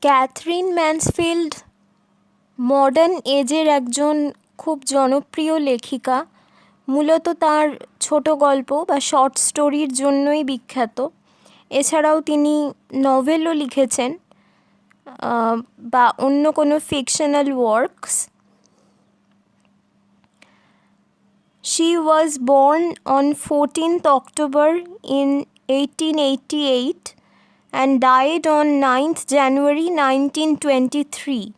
Catherine Mansfield modern এজের একজন খুব জনপ্রিয় লেখিকা। মূলত তার ছোট গল্প বা শর্ট স্টোরির জন্যই বিখ্যাত। এছাড়াও তিনি নভেলও লিখেছেন বা অন্য কোনো fictional works. She was born on 14th October in 1888 and died on 9th January 1923.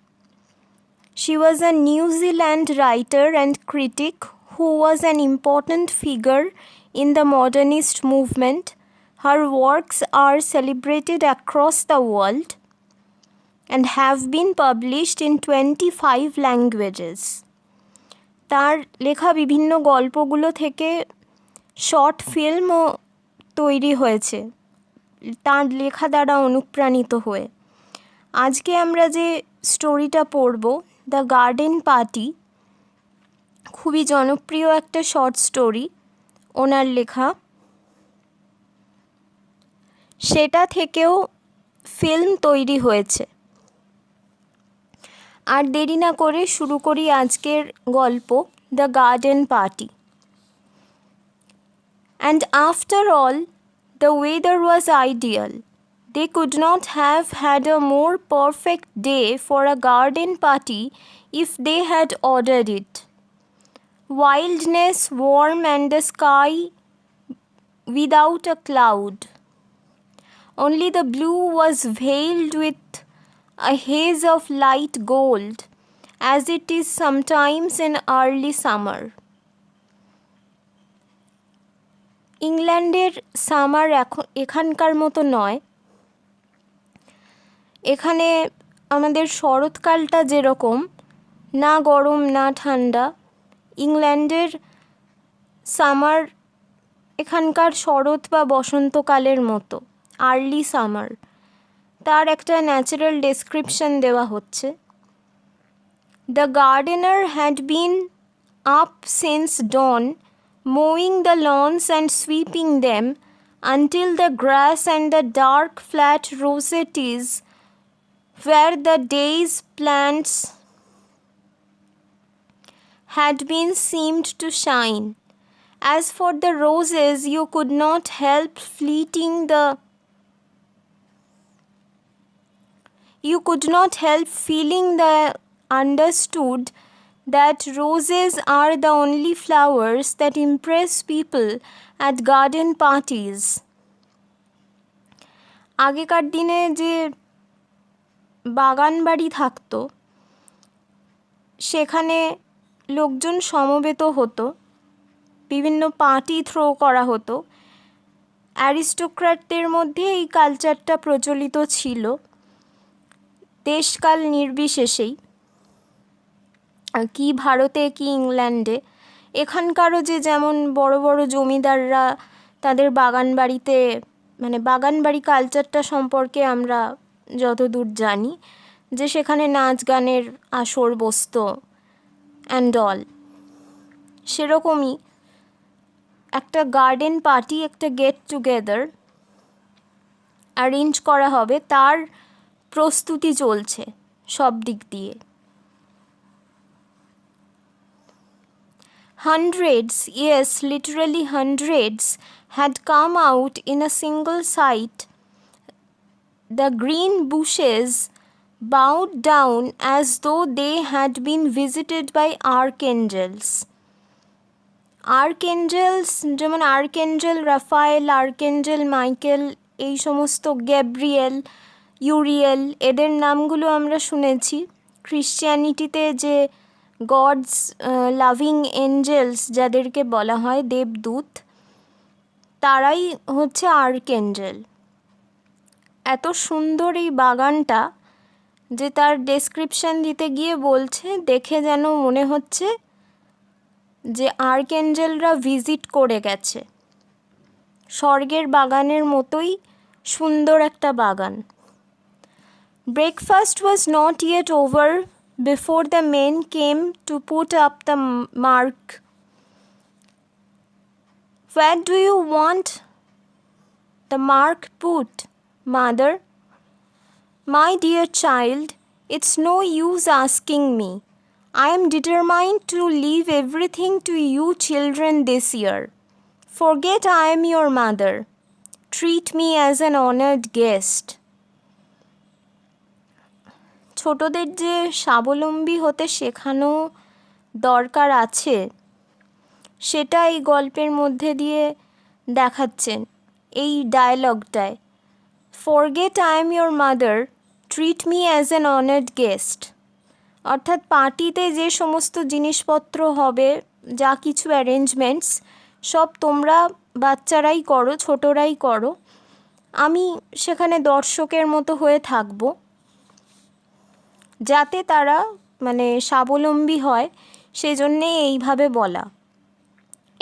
She was a New Zealand writer and critic who was an important figure in the modernist movement. Her works are celebrated across the world and have been published in 25 languages. তার লেখা বিভিন্ন গল্পগুলো থেকে short ফিল্মও তৈরি হয়েছে তার লেখা দ্বারা অনুপ্রাণিত হয়ে। আজকে আমরা যে স্টোরিটা পড়ব, দ্য গার্ডেন পার্টি, খুবই জনপ্রিয় একটা শর্ট স্টোরি ওনার লেখা। সেটা থেকেও ফিল্ম তৈরি হয়েছে। আর দেরি না করে শুরু করি আজকের গল্প, the garden party. And after all, the weather was ideal. They could not have had a more perfect day for a garden party if they had ordered it. Wildness, warm, and the sky without a cloud. Only the blue was veiled with a haze of light gold, as it is sometimes in early summer. ইংল্যান্ডের summer এখানকার মতো নয়। এখানে আমাদের শরৎকালটা যেরকম, না গরম না ঠান্ডা, ইংল্যান্ডের সামার এখানকার শরৎ বা বসন্তকালের মতো, আর্লি সামার। তার একটা ন্যাচারাল ডেসক্রিপশন দেওয়া হচ্ছে। The gardener had been up since dawn, mowing the lawns and sweeping them until the grass and the dark flat rosettes where the day's plants had been seemed to shine. As for the roses, you could not help feeling the understood that roses are the only flowers that impress people at garden parties. আগেকার দিনে যে বাগান বাড়ি থাকতো, সেখানে লোকজন সমবেত হতো, বিভিন্ন পার্টি থ্রো করা হতো। অ্যারিস্টোক্র্যাটদের মধ্যে এই কালচারটা প্রচলিত ছিল, দেশকাল নির্বিশেষেই, কি ভারতে কি ইংল্যান্ডে। এখানকারও যে যেমন বড় বড় জমিদাররা তাদের বাগান বাড়িতে, মানে বাগান বাড়ি কালচারটা সম্পর্কে আমরা যতদূর জানি যে সেখানে নাচ গানের আসর বসতো অ্যান্ড অল, সেরকমই একটা গার্ডেন পার্টি, একটা গেট টুগেদার অ্যারেঞ্জ করা হবে, তার প্রস্তুতি চলছে সব দিক দিয়ে। Hundreds, yes, literally hundreds, had come out in a single sight. The green bushes bowed down as though they had been visited by archangels. Archangels যেমন আর্কেঞ্জেল রাফায়েল, আর্কেঞ্জেল মাইকেল, এই সমস্ত, গ্যাব্রিয়েল, ইউরিয়েল, এদের নামগুলো আমরা শুনেছি। ক্রিশ্চিয়ানিটিতে যে গডস লাভিং এঞ্জেলস যাদেরকে বলা হয়, দেবদূত, তারাই হচ্ছে আর্কেঞ্জেল। এত সুন্দর এই বাগানটা যে তার ডেসক্রিপশন দিতে গিয়ে বলছে, দেখে যেন মনে হচ্ছে যে আর্কেঞ্জেলরা ভিজিট করে গেছে। স্বর্গের বাগানের মতোই সুন্দর একটা বাগান। Breakfast was not yet over before the men came to put up the mark. Where do you want the mark put, mother? My dear child, it's no use asking me. I am determined to leave everything to you children this year. Forget I am your mother. Treat me as an honored guest. ছোটদের যে স্বাবলম্বী হতে শেখানো দরকার আছে সেটা এই গল্পের মধ্যে দিয়ে দেখাচ্ছেন এই ডায়লগটায়। Forget I am your mother, treat me as an honoured guest. অর্থাৎ পার্টিতে যে সমস্ত জিনিসপত্র হবে, যা কিছু অ্যারেঞ্জমেন্টস, সব তোমরা বাচ্চারাই করো, ছোটরাই করো, আমি সেখানে দর্শকের মতো হয়ে থাকবো, যাতে তারা মানে স্বাবলম্বী হয়, সেজন্যে এইভাবে বলা।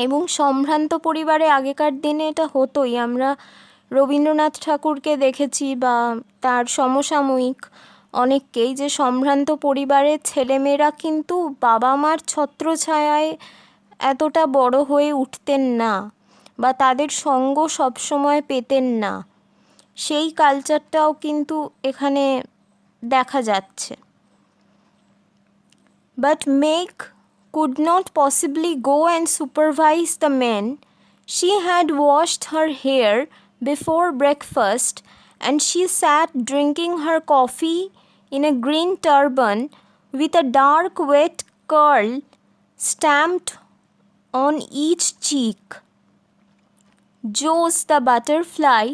এবং সম্ভ্রান্ত পরিবারে আগেকার দিনে এটা হতোই। আমরা রবীন্দ্রনাথ ঠাকুরকে দেখেছি বা তার সমসাময়িক অনেককেই, যে সম্ভ্রান্ত পরিবারের ছেলেমেয়েরা কিন্তু বাবা মার ছত্রছায়ায় এতটা বড় হয়ে উঠতেন না বা তাদের সঙ্গ সবসময় পেতেন না। সেই কালচারটাও কিন্তু এখানে দেখা যাচ্ছে। But Meg could not possibly go and supervise the men. She had washed her hair before breakfast and she sat drinking her coffee in a green turban with a dark wet curl stamped on each cheek. Joes the butterfly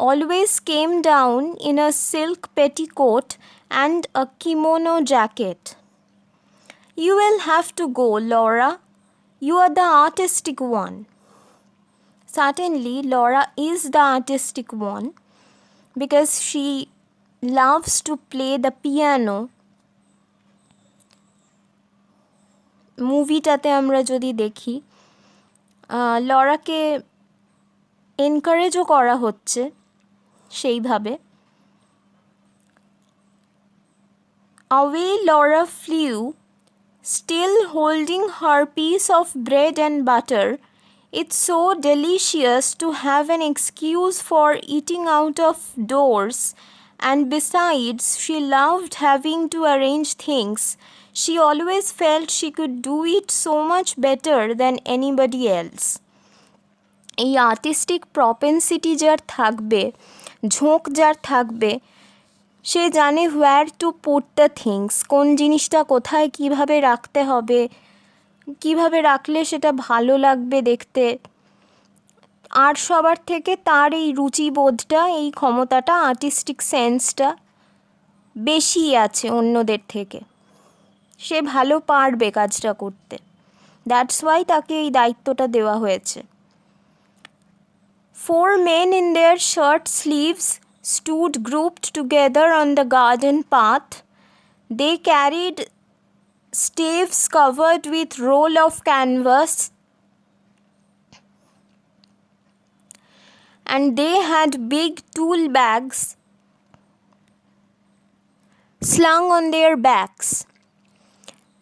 always came down in a silk petticoat and a kimono jacket. You will have to go, Laura. You are the artistic one. Certainly, Laura is the artistic one because she loves to play the piano. মুভিটাতে আমরা যদি দেখি, লরাকে এনকারেজও করা হচ্ছে সেইভাবে। Away Laura flew, still holding her piece of bread and butter. It's so delicious to have an excuse for eating out of doors, and besides, she loved having to arrange things. She always felt she could do it so much better than anybody else. এই artistic propensity যার থাকবে, ঝোঁক যার থাকবে, সে জানে হোয়ার to put the things, কোন জিনিসটা কোথায় কিভাবে রাখতে হবে, কিভাবে রাখলে সেটা ভালো লাগবে দেখতে। আর সবার থেকে তার এই রুচিবোধটা, এই ক্ষমতাটা, আর্টিস্টিক সেন্সটা বেশি আছে অন্যদের থেকে। সে ভালো পারবে কাজটা করতে, দ্যাটস ওয়াই তাকে এই দায়িত্বটা দেওয়া হয়েছে। 4 men in their shirt sleeves stood grouped together on the garden path. They carried staves covered with roll of canvas, and they had big tool bags slung on their backs.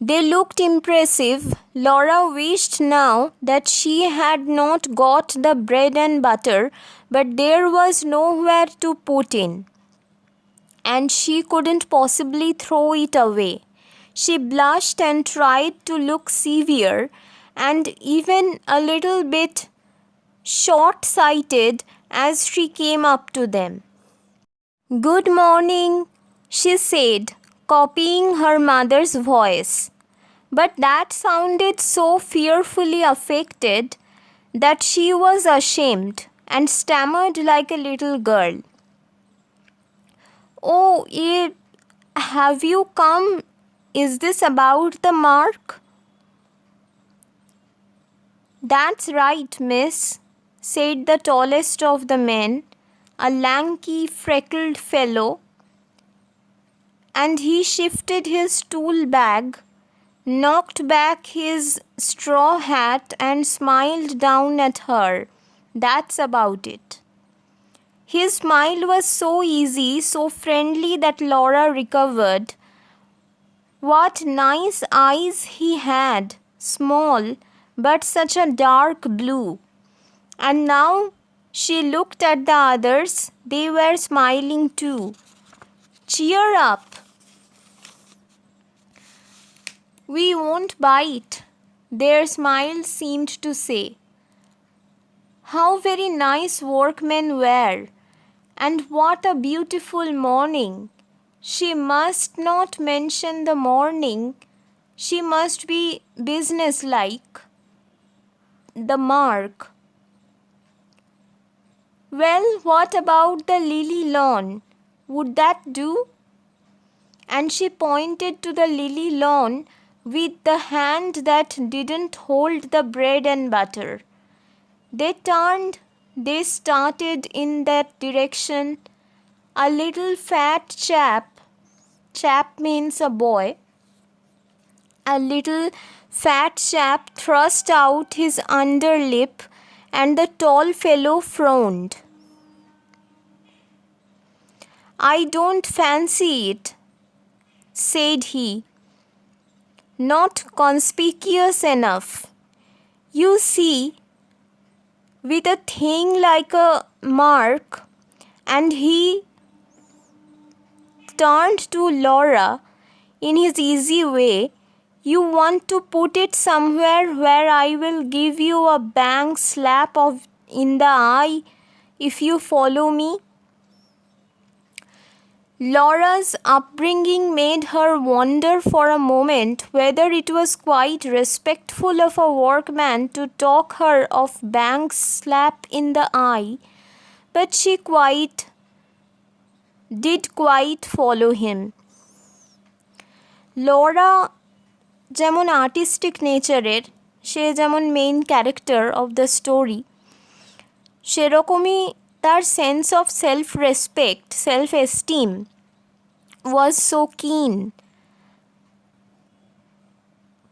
They looked impressive. Laura wished now that she had not got the bread and butter, but there was nowhere to put in, and she couldn't possibly throw it away. She blushed and tried to look severe and even a little bit short-sighted as she came up to them. "Good morning," she said, copying her mother's voice. But that sounded so fearfully affected that she was ashamed and stammered like a little girl. "Oh, have you come? Is this about the mark?" "That's right, miss," said the tallest of the men, a lanky, freckled fellow, and he shifted his tool bag, knocked back his straw hat and smiled down at her. "That's about it." His smile was so easy, so friendly that Laura recovered. What nice eyes he had, small, but such a dark blue. And now she looked at the others. They were smiling too. Cheer up. We won't bite. Their smile seemed to say. How very nice workmen were, and what a beautiful morning. She must not mention the morning. She must be businesslike. The mark. Well, what about the lily lawn? Would that do? And she pointed to the lily lawn with the hand that didn't hold the bread and butter. They started in that direction. A little fat chap means a boy, a little fat chap thrust out his underlip and the tall fellow frowned. I don't fancy it, said he. Not conspicuous enough. You see, with a thing like a mark, and he turned to Laura in his easy way, you want to put it somewhere where I will give you a bang slap in the eye if you follow me? Laura's upbringing made her wonder for a moment whether it was quite respectful of a workman to talk her of bang slap in the eye, but she did quite follow him. Laura যেমন artistic নেচারের, সে যেমন main character of the story, সেরকমই তার sense of self respect, self esteem was so keen.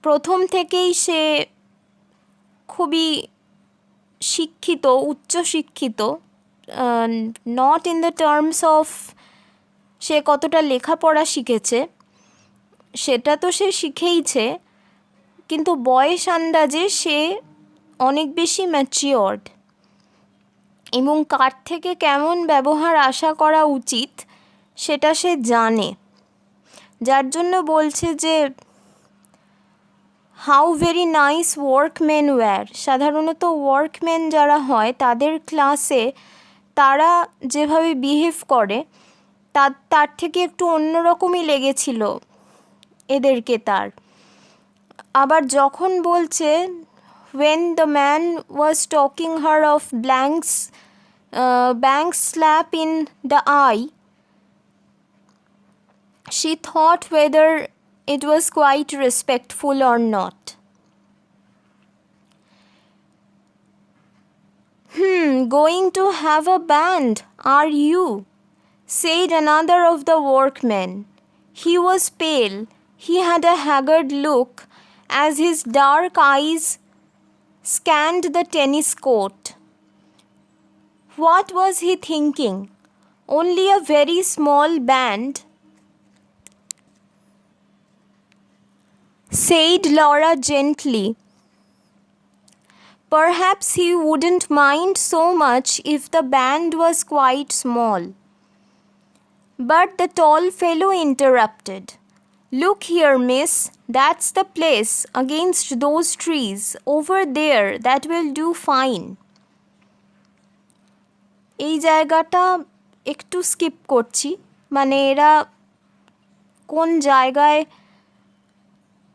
প্রথম থেকেই সে খুবই শিক্ষিত, উচ্চশিক্ষিত, not in the terms of সে কতটা লেখাপড়া শিখেছে, সেটা তো সে শিখেইছে, কিন্তু বয়স আন্দাজে সে অনেক বেশি ম্যাচিওর্ড এবং কার থেকে কেমন ব্যবহার আশা করা উচিত সেটা সে জানে, যার জন্য বলছে যে how very nice workman were. সাধারণত ওয়ার্কম্যান যারা হয় তাদের ক্লাসে তারা যেভাবে বিহেভ করে তার থেকে একটু অন্যরকমই লেগেছিল এদেরকে তার। আবার যখন বলছে when the man was talking her of bang slap in the eye, she thought whether it was quite respectful or not. Going to have a band, are you? Said another of the workmen. He was pale. He had a haggard look as his dark eyes scanned the tennis court. What was he thinking? Only a very small band, said Laura gently. Perhaps he wouldn't mind so much if the band was quite small. But the tall fellow interrupted. Look here, miss, that's the place against those trees over there, that will do fine. এই জায়গাটা একটু skip করছি, মানে এরা কোন জায়গায়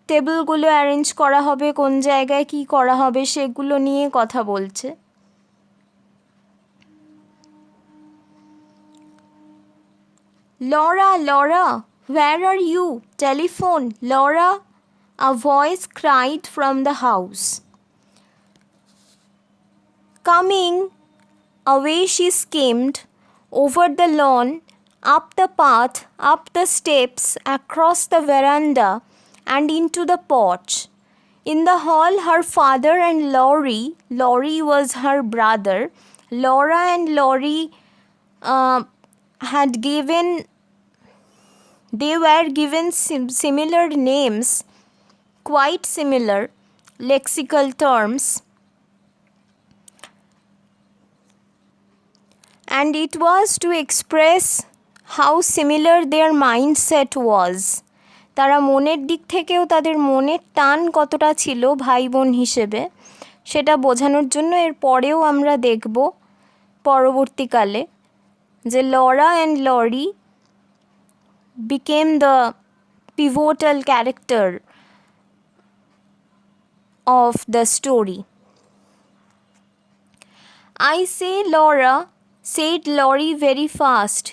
টেবিলগুলো arrange করা হবে, কোন জায়গায় কি করা হবে সেগুলো নিয়ে কথা বলছে। Laura, where are you? Telephone, Laura, a voice cried from the house. Coming. Away she skimmed, over the lawn, up the path, up the steps, across the veranda, and into the porch. In the hall, her father and Laurie was her brother, Laura and Laurie they were given similar names, quite similar lexical terms, and it was to express how similar their mindset was. তারা মনের দিক থেকেও তাদের মনের টান কতটা ছিল ভাই বোন হিসেবে সেটা বোঝানোর জন্য এর পরেও আমরা দেখব পরবর্তীকালে যে Laura and Laurie became the pivotal character of the story. I say, Laura, said Laurie very fast.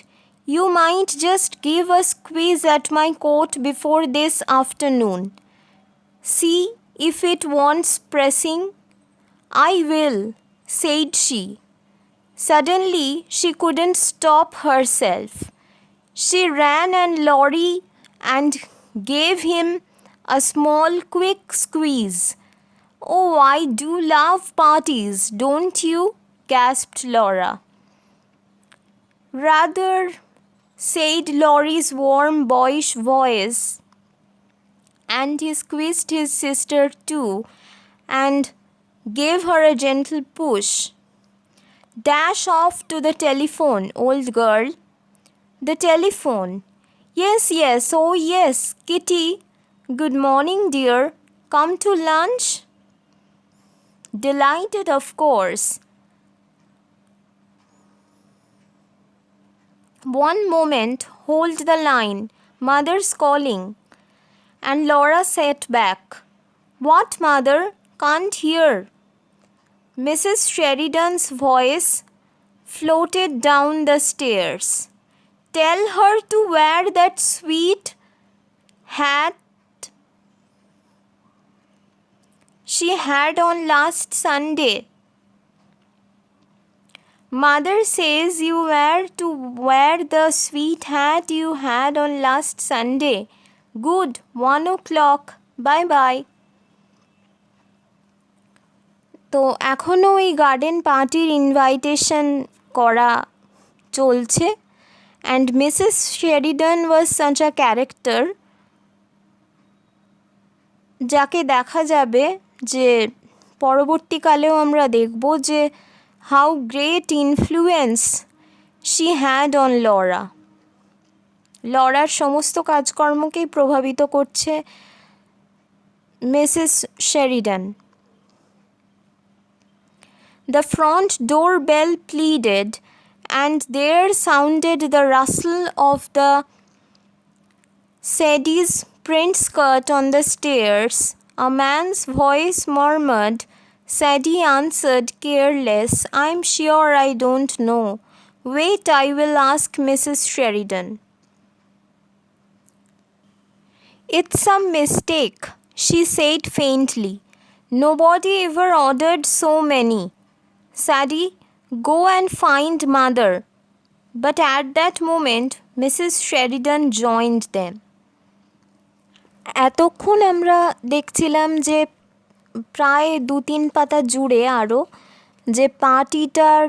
You might just give a squeeze at my coat before this afternoon. See if it wants pressing. I will, said she. Suddenly she couldn't stop herself. She ran and Laurie and gave him a small quick squeeze. Oh, I do love parties, don't you? Gasped Laura. Rather, said Laurie's warm boyish voice, and he squeezed his sister too and gave her a gentle push. Dash off to the telephone, old girl. The telephone. Yes, yes, oh yes, Kitty. Good morning, dear. Come to lunch? Delighted, of course. One moment, hold the line. Mother's calling. And Laura sat back. What, mother? Can't hear. Mrs. Sheridan's voice floated down the stairs. Tell her to wear that sweet hat she had on last Sunday. Mother says you were to wear the sweet hat you had on last Sunday. Good, 1 o'clock. Bye-bye. তো এখনও এই garden পার্টির invitation করা চলছে and Mrs. Sheridan was such a character যাকে দেখা যাবে যে পরবর্তীকালেও আমরা দেখব যে how great influence she had on Laura. Lawler সমস্ত কাজকর্মকেই প্রভাবিত করছে Mrs Sheridan. The front door bell pleaded, and there sounded the rustle of the Sadie's print skirt on the stairs. A man's voice murmured. Sadie answered, careless, I'm sure I don't know. Wait, I will ask Mrs. Sheridan. It's some mistake, she said faintly. Nobody ever ordered so many. Sadie, go and find mother. But at that moment, Mrs. Sheridan joined them. এতক্ষণ আমরা দেখছিলাম যে প্রায় 2-3 পাতা জুড়ে আরও যে পার্টিটার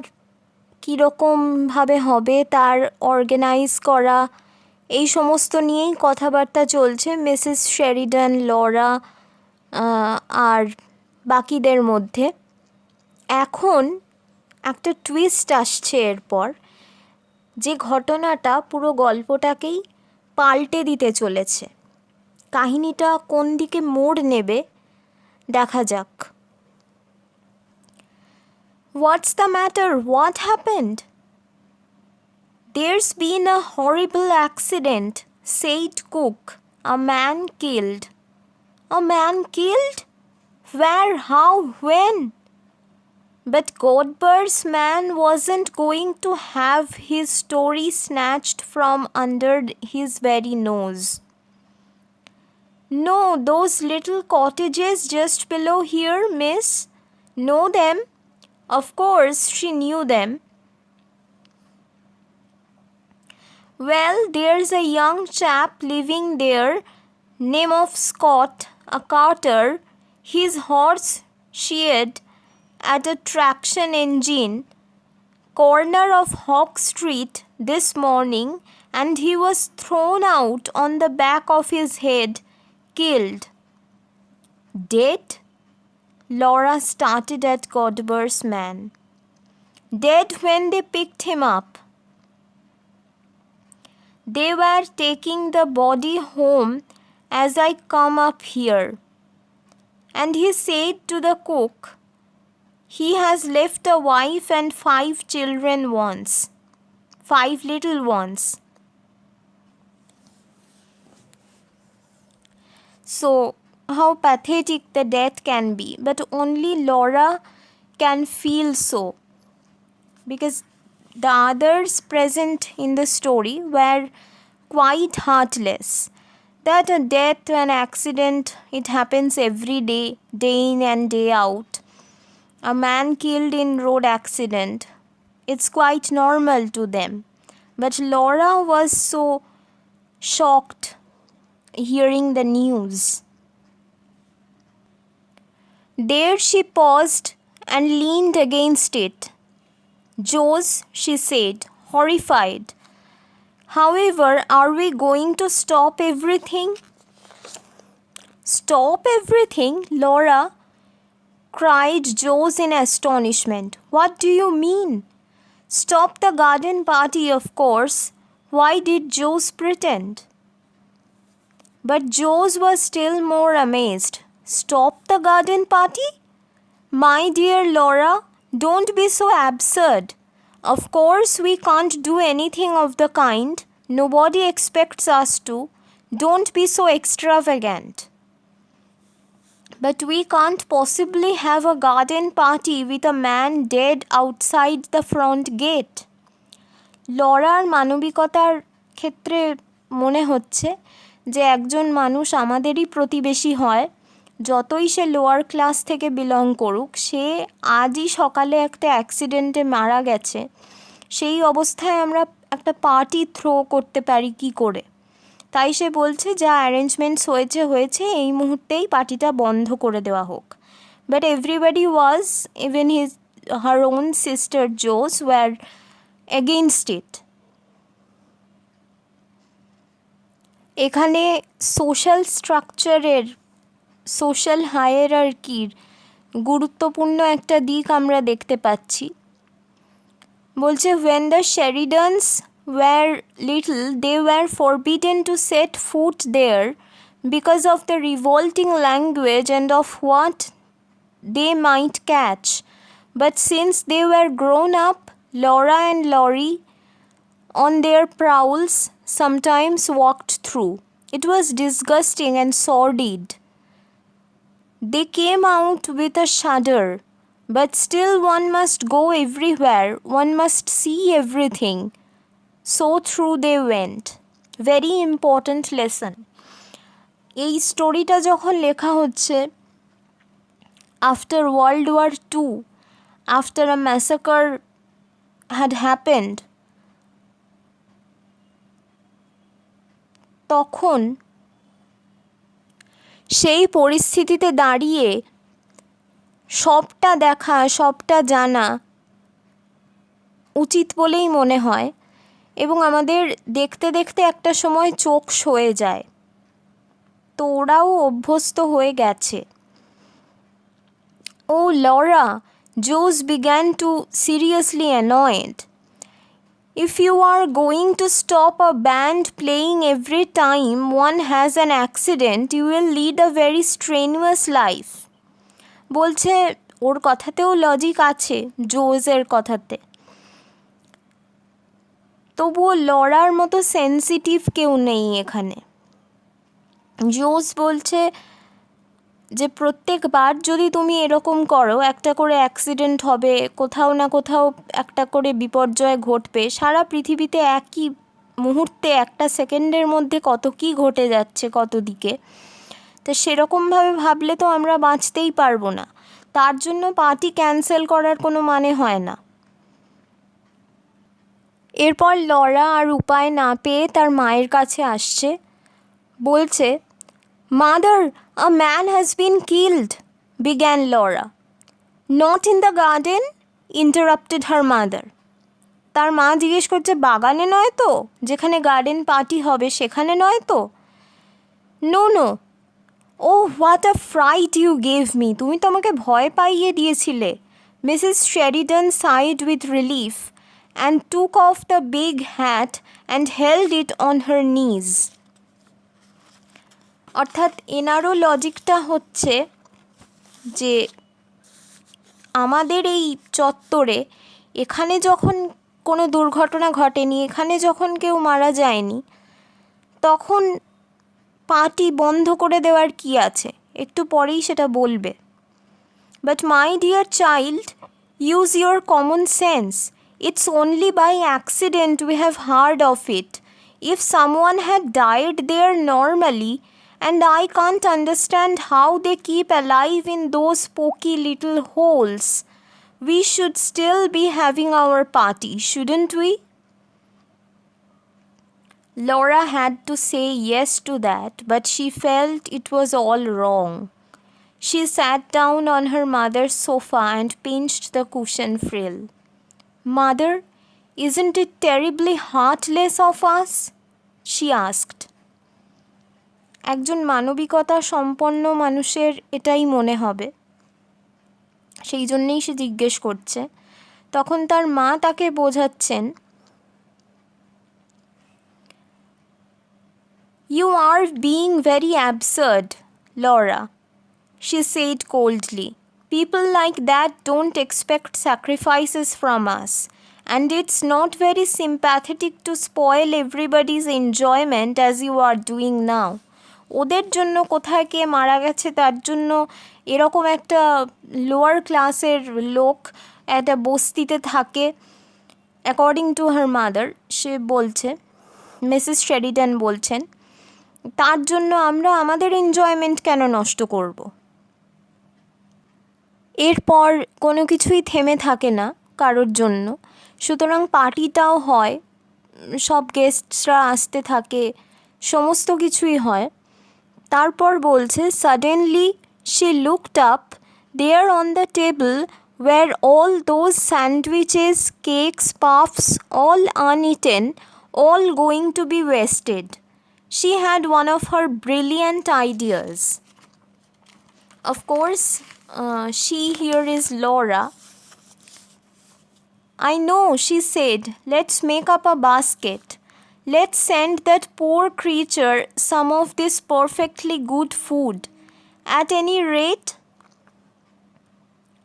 কীরকমভাবে হবে তার অর্গানাইজ করা এই সমস্ত নিয়েই কথাবার্তা চলছে মিসেস শেরিডান, লরা আর বাকিদের মধ্যে. এখন একটা টুইস্ট আসছে এরপর, যে ঘটনাটা পুরো গল্পটাকেই পাল্টে দিতে চলেছে. কাহিনীটা কোন দিকে মোড় নেবে দেখা যাক. What's the matter? What happened? There's been a horrible accident, said cook. A man killed. A man killed? Where? How? When? But Godber's man wasn't going to have his story snatched from under his very nose. No, those little cottages just below here, miss. Know them? Of course, she knew them. Well, there's a young chap living there, name of Scott, a carter. His horse sheared at a traction engine, corner of Hawk Street this morning, and he was thrown out on the back of his head, killed. Dead? Laura started at Godber's man. Dead when they picked him up. They were taking the body home as I come up here. And he said to the cook, he has left a wife and 5 children once. 5 little ones. So, how pathetic the death can be. But only Laura can feel so. Because the others present in the story were quite heartless. That a death, an accident, it happens every day, day in and day out. A man killed in road accident, it's quite normal to them. But Laura was so shocked hearing the news. There she paused and leaned against it. Jose, she said, horrified. However, are we going to stop everything? Stop everything, Laura, cried Jose in astonishment. What do you mean? Stop the garden party, of course. Why did Jose pretend? But Jose was still more amazed. Stop the garden party? My dear Laura, don't be so absurd. Of course, we can't do anything of the kind. Nobody expects us to. Don't be so extravagant. But we can't possibly have a garden party with a man dead outside the front gate. Lawler মানবিকতার ক্ষেত্রে মনে হচ্ছে যে একজন মানুষ আমাদেরই প্রতিবেশী হয়, যতই সে লোয়ার ক্লাস থেকে বিলং করুক, সে আজই সকালে একটা অ্যাক্সিডেন্টে মারা গেছে, সেই অবস্থায় আমরা একটা পার্টি থ্রো করতে পারি কি করে? তাই সে বলছে যা অ্যারেঞ্জমেন্টস হয়েছে এই মুহূর্তেই পার্টিটা বন্ধ করে দেওয়া হোক। But everybody was, even her own sister জোস ওয়ার এগেইনস্ট ইট। এখানে সোশ্যাল স্ট্রাকচারের, সোশ্যাল হায়ারার্কির গুরুত্বপূর্ণ একটা দিক আমরা দেখতে পাচ্ছি। বলছে when the Sheridans were little, they were forbidden to set foot there because of the revolting language and of what they might catch. But since they were grown up, Laura and Laurie, on their prowls, sometimes walked through. It was disgusting and sordid. They came out with a shudder, but still one must go everywhere, one must see everything. So through they went. Very important lesson. এই স্টোরিটা যখন লেখা হচ্ছে after World War II, after a massacre had happened, তখন সেই পরিস্থিতিতে দাঁড়িয়ে সবটা দেখা, সবটা জানা উচিত বলেই মনে হয় এবং আমাদের দেখতে দেখতে একটা সময় চোখ সয়ে যায়। তো ওরাও অভ্যস্ত হয়ে গেছে। Oh, Laura, Jose began to seriously annoyed. If you are going to stop a band playing every time one has an accident, you will lead a very strenuous life. বলছে ওর কথাতেও লজিক আছে, জোজের কথাতে। তবুও লড়ার মতো সেন্সিটিভ কেউ নেই এখানে। জোজ বলছে যে প্রত্যেকবার যদি তুমি এরকম করো, একটা করে অ্যাক্সিডেন্ট হবে, কোথাও না কোথাও একটা করে বিপর্যয় ঘটবে। সারা পৃথিবীতে একই মুহূর্তে, একটা সেকেন্ডের মধ্যে কত কী ঘটে যাচ্ছে কত দিকে। তো সেরকমভাবে ভাবলে তো আমরা বাঁচতেই পারবো না। তার জন্য পার্টি ক্যান্সেল করার কোনো মানে হয় না। এরপর লরা আর উপায় না পেয়ে তার মায়ের কাছে আসছে। বলছে, "Mother, a man has been killed," began Laura. "Not in the garden?" interrupted her mother. তার মা জিজ্ঞেস করছে, বাগানে নয় তো? যেখানে গার্ডেন পার্টি হবে সেখানে নয় তো? "No, no. Oh, what a fright you gave me! তুমি তো আমাকে ভয় পাইয়ে দিয়েছিলে." Mrs. Sheridan sighed with relief and took off the big hat and held it on her knees. অর্থাৎ এনারও লজিকটা হচ্ছে যে আমাদের এই চত্বরে এখানে যখন কোনো দুর্ঘটনা ঘটেনি, এখানে যখন কেউ মারা যায়নি, তখন পার্টি বন্ধ করে দেওয়ার কি আছে, একটু পরেই সেটা বলবে। But my dear child, use your common sense. It's only by accident we have heard of it. If someone had died there normally, and I can't understand how they keep alive in those poky little holes, we should still be having our party, shouldn't we? Laura had to say yes to that, but she felt it was all wrong. She sat down on her mother's sofa and pinched the cushion frill. Mother, isn't it terribly heartless of us? She asked. একজন মানবিকতা সম্পন্ন মানুষের এটাই মনে হবে, সেই জন্যেই সে জিজ্ঞেস করছে। তখন তার মা তাকে বোঝাচ্ছেন, You are being very absurd, Laura, she said coldly. People like that don't expect sacrifices from us, and it's not very sympathetic to spoil everybody's enjoyment as you are doing now. ওদের জন্য কোথায় কে মারা গেছে তার জন্য এরকম একটা lower ক্লাসের লোক একটা বস্তিতে থাকে, অ্যাকর্ডিং টু হার মাদার, সে বলছে, মিসেস শেরিডান বলছেন, তার জন্য আমরা আমাদের এনজয়মেন্ট কেন নষ্ট করব। এরপর কোনো কিছুই থেমে থাকে না কারোর জন্য, সুতরাং পার্টিটাও হয়, সব গেস্টসরা আসতে থাকে, সমস্ত কিছুই হয়। তারপর বলছে, suddenly she looked up, there on the table were all those sandwiches, cakes, puffs, all uneaten, all going to be wasted. She had one of her brilliant ideas. Of course, she here is Laura. I know, she said, let's make up a basket. Let's send that poor creature some of this perfectly good food. At any rate,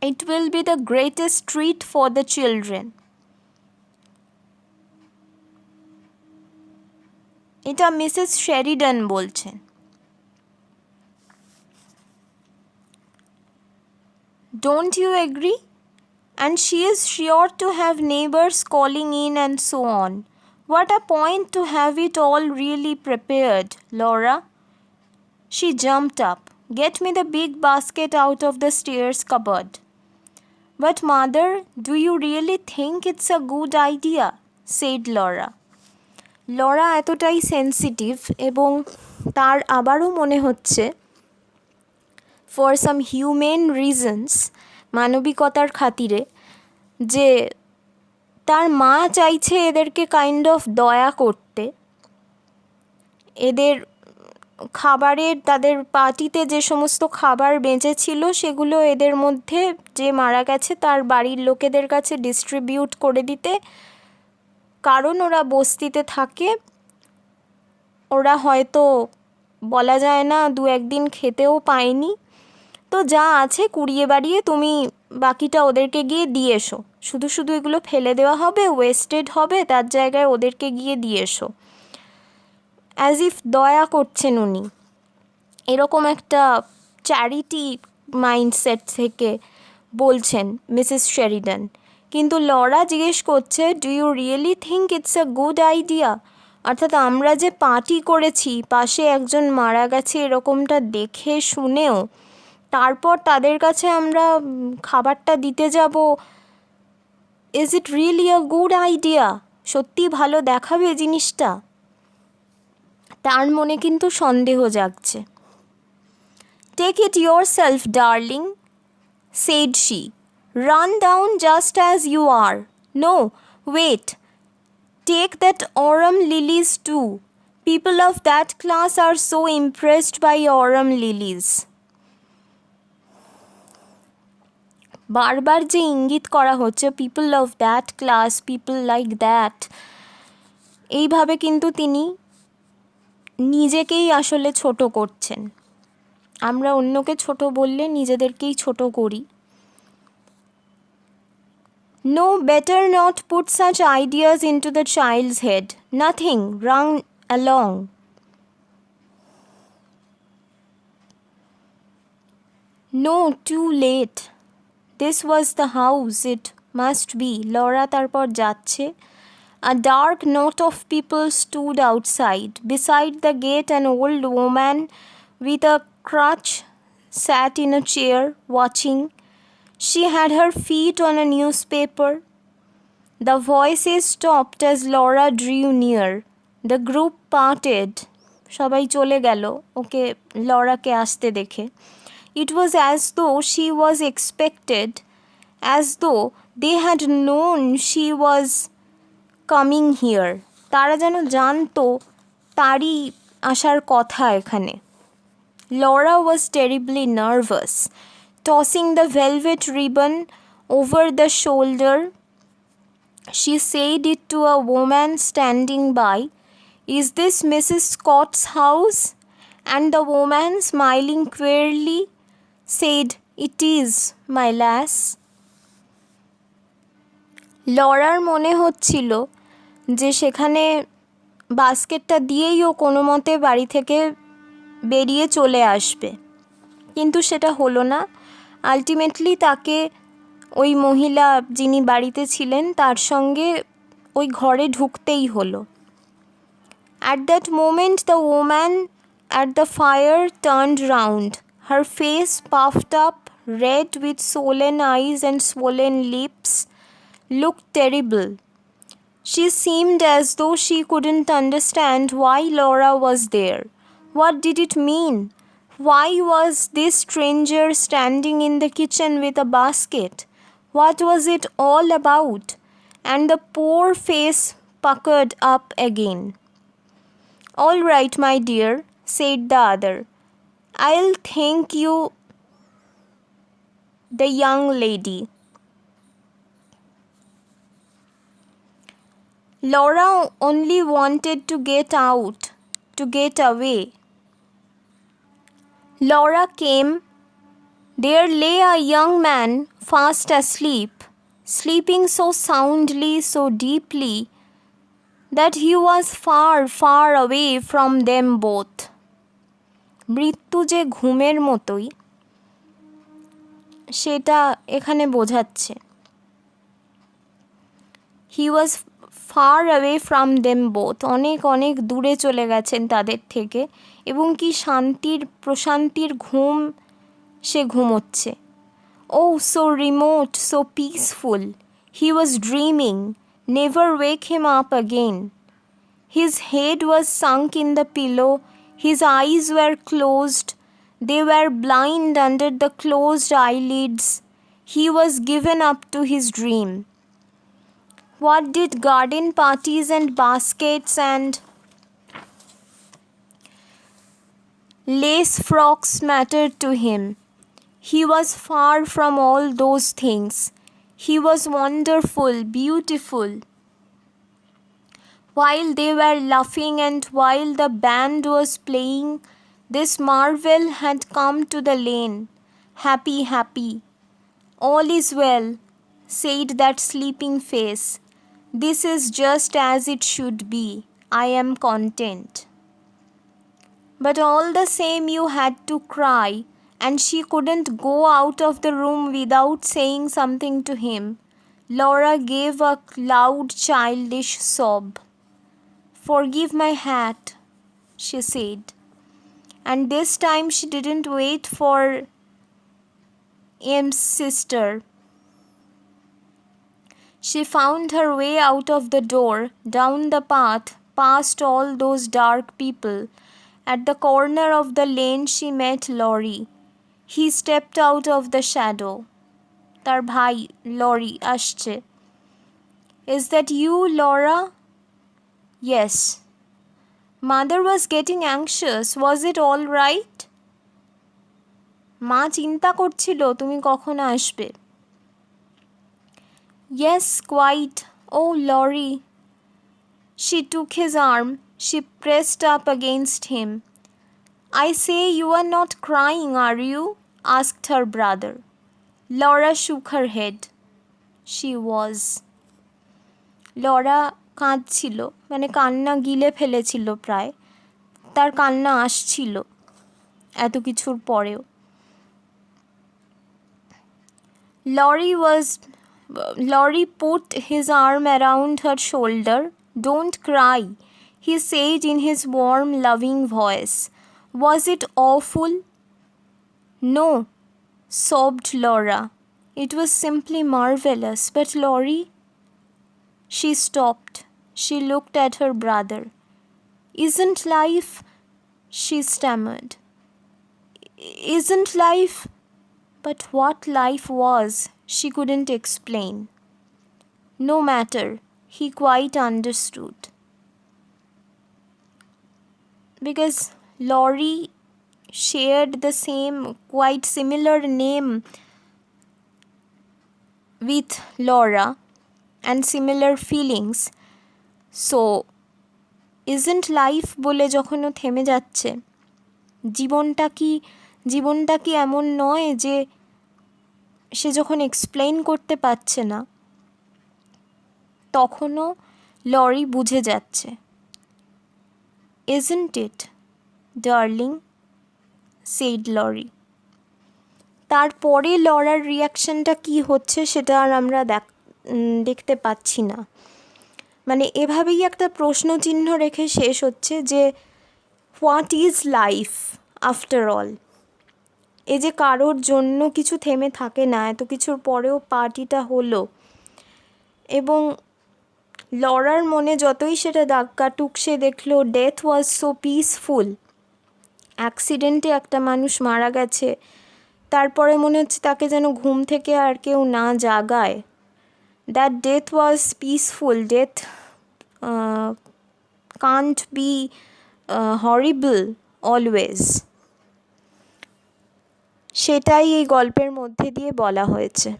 it will be the greatest treat for the children. এটা Mrs Sheridan বলছেন। Don't you agree? And she is sure to have neighbors calling in and so on. What a point to have it all really prepared, Laura. She jumped up. Get me the big basket out of the stairs cupboard. But mother, do you really think it's a good idea? Said Laura. Laura এতটাই sensitive এবং তার আবারও মনে হচ্ছে for some human reasons, মানবিকতার খাতিরে, যে তার মা চাইছে এদেরকে কাইন্ড অফ দয়া করতে, এদের খাবারের, তাদের পার্টিতে যে সমস্ত খাবার বেঁচেছিল সেগুলো এদের মধ্যে যে মারা গেছে তার বাড়ির লোকেদের কাছে ডিস্ট্রিবিউট করে দিতে, কারণ ওরা বস্তিতে থাকে, ওরা হয়তো বলা যায় না দু একদিন খেতেও পায়নি, তো যা আছে কুড়িয়ে বাড়িয়ে তুমি বাকিটা ওদেরকে গিয়ে দিয়ে এসো, শুধু শুধু এগুলো ফেলে দেওয়া হবে, ওয়েস্টেড হবে, তার জায়গায় ওদেরকে গিয়ে দিয়ে এসো। অ্যাজ ইফ দয়া করছেন উনি, এরকম একটা চ্যারিটি মাইন্ডসেট থেকে বলছেন মিসেস শেরিডান। কিন্তু লরা জিজ্ঞেস করছে, do you really think it's a good idea? অর্থাৎ আমরা যে পার্টি করেছি, পাশে একজন মারা গেছে এরকমটা দেখে শুনেও তারপর তাদের কাছে আমরা খাবারটা দিতে যাব, is it really a good idea? সত্যি ভালো দেখাবে জিনিসটা? তার মনে কিন্তু সন্দেহ জাগছে। Take it yourself darling, said she. Run down just as you are. No, wait. Take that aurum lilies too. People of that class are so impressed by aurum lilies. বারবার যে ইঙ্গিত করা হচ্ছে people of that class, people like that, এইভাবে কিন্তু তিনি নিজেকেই আসলে ছোট করছেন। আমরা অন্যকে ছোট বললে নিজেদেরকেই ছোট করি। No, better not put such ideas into the child's head. Nothing, run along. No, too late. This was the house, it must be. Laura তারপর যাচ্ছে। A dark knot of people stood outside. Beside the gate, an old woman with a crutch sat in a chair, watching. She had her feet on a newspaper. The voices stopped as Laura drew near. The group parted. সবাই চলে গেল ওকে, লরাকে আসতে দেখে। It was as though she was expected, as though they had known she was coming here. তারা যেন জানতো তারই আসার কথা এখানে। Laura was terribly nervous, tossing the velvet ribbon over the shoulder. She said it to a woman standing by. Is this Mrs. Scott's house? And the woman, smiling queerly, said, It is, my lass. Lawler মনে হচ্ছিল যে সেখানে বাস্কেটটা দিয়েই ও কোনো মতে বাড়ি থেকে বেরিয়ে চলে আসবে, কিন্তু সেটা হলো না। আলটিমেটলি তাকে ওই মহিলা যিনি বাড়িতে ছিলেন তার সঙ্গে ওই ঘরে ঢুকতেই হলো। At that moment the woman at the fire turned round. Her face puffed up, red with swollen eyes and swollen lips, looked terrible. She seemed as though she couldn't understand why Laura was there. What did it mean? Why was this stranger standing in the kitchen with a basket? What was it all about? And the poor face puckered up again. All right, my dear, said the other. I'll thank you, the young lady. Laura only wanted to get out, to get away. Laura came. There lay a young man fast asleep, sleeping so soundly, so deeply, that he was far, far away from them both. মৃত্যু যে ঘুমের মতোই সেটা এখানে বোঝাচ্ছে। He was far away from them both. অনেক অনেক দূরে চলে গেছেন তাদের থেকে, এবং কি শান্তির প্রশান্তির ঘুম সে ঘুমোচ্ছে। Oh, so remote, so peaceful. He was dreaming. Never wake him up again. His head was sunk in the pillow. His eyes were closed. They were blind under the closed eyelids. He was given up to his dream. What did garden parties and baskets and lace frocks matter to him? He was far from all those things. He was wonderful, beautiful. While they were laughing and while the band was playing, this marvel had come to the lane. Happy, happy. All is well, said that sleeping face. This is just as it should be. I am content. But all the same you had to cry, and she couldn't go out of the room without saying something to him. Laura gave a loud childish sob. Forgive my hat, she said. And this time she didn't wait for M's sister. She found her way out of the door, down the path, past all those dark people. At the corner of the lane she met Laurie. He stepped out of the shadow. তার ভাই lorry আসছে। Is that you, Laura? Yes. Mother was getting anxious. Was it all right? মা চিন্তা করছিল তুমি কখন আসবে। Yes, quite. Oh, Laurie. She took his arm. She pressed up against him. I say you are not crying, are you? Asked her brother. Laura shook her head. She was. Laura কাঁদছিল, মানে কান্না গিলে ফেলেছিল প্রায়, তার কান্না আসছিল এত কিছুর পরেও। Laurie put his arm around her shoulder. Don't cry, he said in his warm, loving voice. Was it awful? No, sobbed Laura. It was simply marvelous. But Laurie... She stopped. She looked at her brother. Isn't life... She stammered. Isn't life... But what life was, she couldn't explain. No matter, he quite understood. Because Laurie shared the same, quite similar name with Laura and similar feelings. So, isn't life বলে যখন ও থেমে যাচ্ছে, জীবনটা কি এমন নয় যে সে যখন এক্সপ্লেইন করতে পারছে না তখনও লরি বুঝে যাচ্ছে। Isn't it, darling? said Laurie. তারপরে লরার রিয়াকশনটা কি হচ্ছে সেটা আর আমরা দেখতে পাচ্ছি না। মানে এভাবেই একটা প্রশ্নচিহ্ন রেখে শেষ হচ্ছে যে what is life after all. এই যে কারোর জন্য কিছু থেমে থাকে না, এত কিছুর পরেও পার্টিটা হলো, এবং লরার মনে যতই সেটা দাগ কাটুক, সে দেখলো ডেথ ওয়াজ সো পিসফুল। অ্যাক্সিডেন্টে একটা মানুষ মারা গেছে, তারপরে মনে হচ্ছে তাকে যেন ঘুম থেকে আর কেউ না জাগায়। That death was peaceful. Death can't be horrible always. সেটাই এই গল্পের মধ্যে দিয়ে বলা হয়েছে।